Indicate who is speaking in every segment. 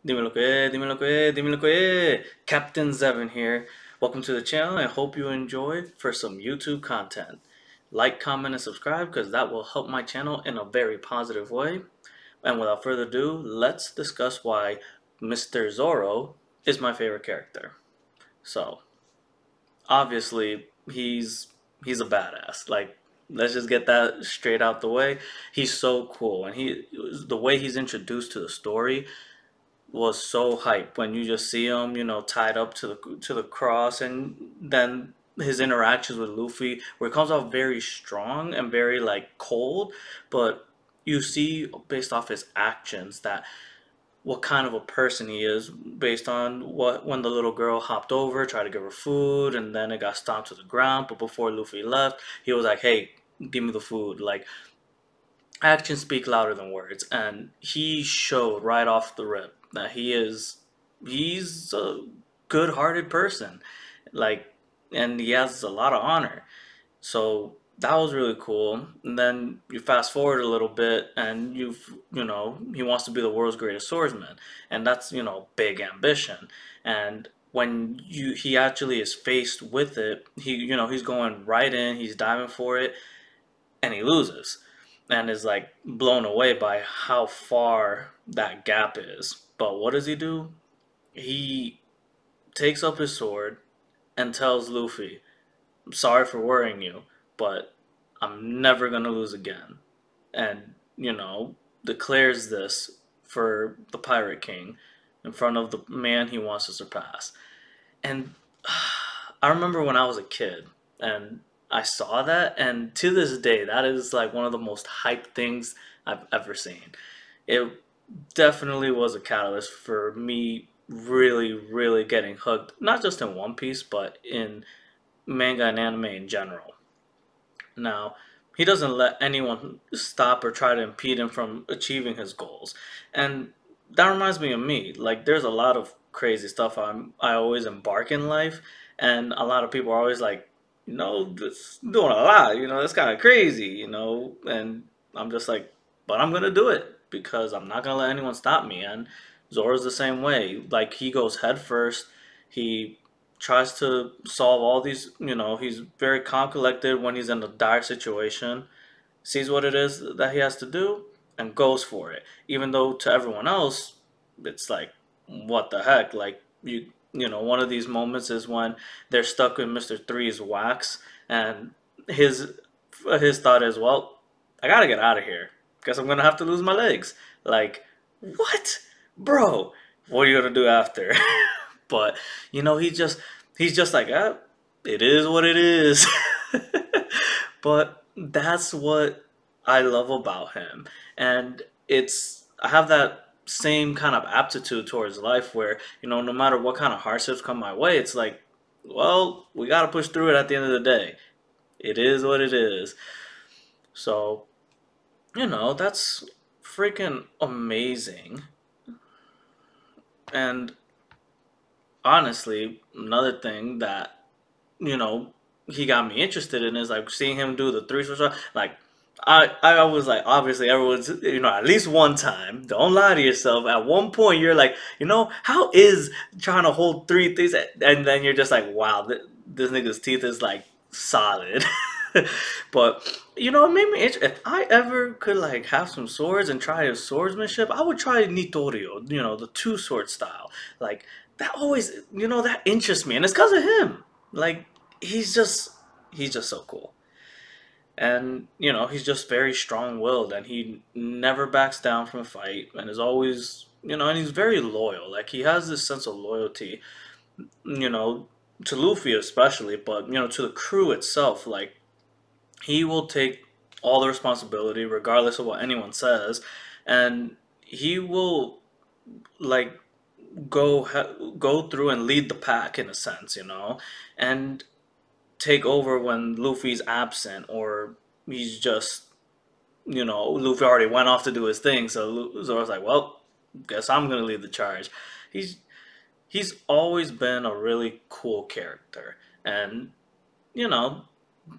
Speaker 1: Dímelo que es. Captain Zevin here. Welcome to the channel and hope you enjoy for some YouTube content. Like, comment, and subscribe because that will help my channel in a very positive way. And without further ado, let's discuss why Mr. Zoro is my favorite character. So, obviously, he's a badass. Like, let's just get that straight out the way. He's so cool, and the way he's introduced to the story was so hype when you just see him, tied up to the cross, and then his interactions with Luffy, where it comes off very strong and very like cold, but you see based off his actions that what kind of a person he is based on what when the little girl hopped over, tried to give her food, and then it got stomped to the ground. But before Luffy left, he was like, "Hey, give me the food." Like actions speak louder than words, and he showed right off the rip that he's a good-hearted person, like, and he has a lot of honor. So that was really cool. And then you fast forward a little bit, and he wants to be the world's greatest swordsman, and that's big ambition. And when he actually is faced with it, he's going right in, he's diving for it, and he loses and is like blown away by how far that gap is. But what does he do? He takes up his sword and tells Luffy, "I'm sorry for worrying you, but I'm never gonna lose again." And, declares this for the Pirate King in front of the man he wants to surpass. And I remember when I was a kid and I saw that, and to this day, that is like one of the most hyped things I've ever seen. It definitely was a catalyst for me really, really getting hooked, not just in One Piece, but in manga and anime in general. Now, he doesn't let anyone stop or try to impede him from achieving his goals. And that reminds me of me. Like, there's a lot of crazy stuff I always embark in life, and a lot of people are always like, just doing a lot, that's kind of crazy, and I'm just like, but I'm gonna do it because I'm not gonna let anyone stop me. And Zoro's the same way. Like, he goes head first. He tries to solve all these, he's very calm collected when he's in a dire situation, sees what it is that he has to do, and goes for it. Even though to everyone else, it's like, what the heck? Like, one of these moments is when they're stuck with Mr. Three's wax, and his thought is, well, I gotta get out of here. Guess I'm gonna have to lose my legs. Like, what? Bro, what are you gonna do after? But he's just like, it is what it is. But that's what I love about him. And I have that same kind of aptitude towards life where, no matter what kind of hardships come my way, it's like, well, we got to push through it at the end of the day. It is what it is. So, that's freaking amazing. And honestly, another thing that, you know, he got me interested in is like seeing him do the three switch. Like, I was like, obviously, everyone's, at least one time, don't lie to yourself. At one point, you're like, how is trying to hold three things? And then you're just like, wow, this nigga's teeth is like solid. But, it made me interested. If I ever could like have some swords and try his swordsmanship, I would try Nitorio, the two sword style. Like, that always, that interests me. And it's because of him. Like, he's just, he's just so cool. And, he's just very strong-willed, and he never backs down from a fight, and is always, and he's very loyal. Like, he has this sense of loyalty, you know, to Luffy especially, but, to the crew itself. Like, he will take all the responsibility regardless of what anyone says, and he will, like, go through and lead the pack in a sense, and take over when Luffy's absent, or he's just, Luffy already went off to do his thing, so Zoro's like, well, guess I'm gonna lead the charge. He's he's always been a really cool character, and you know,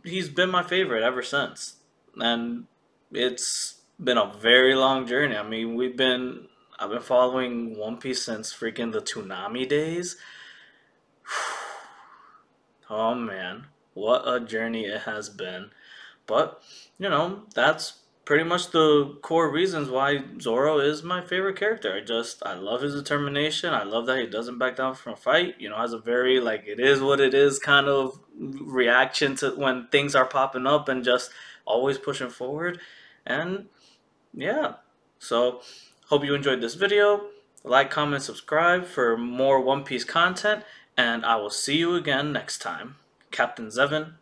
Speaker 1: he's been my favorite ever since. And it's been a very long journey. I mean, we've been I've been following One Piece since freaking the Toonami days. Oh man, what a journey it has been. But, that's pretty much the core reasons why Zoro is my favorite character. I love his determination. I love that he doesn't back down from a fight. Has a very, like, it is what it is kind of reaction to when things are popping up and just always pushing forward. And yeah, so hope you enjoyed this video. Like, comment, subscribe for more One Piece content, and I will see you again next time. Captain Zevin,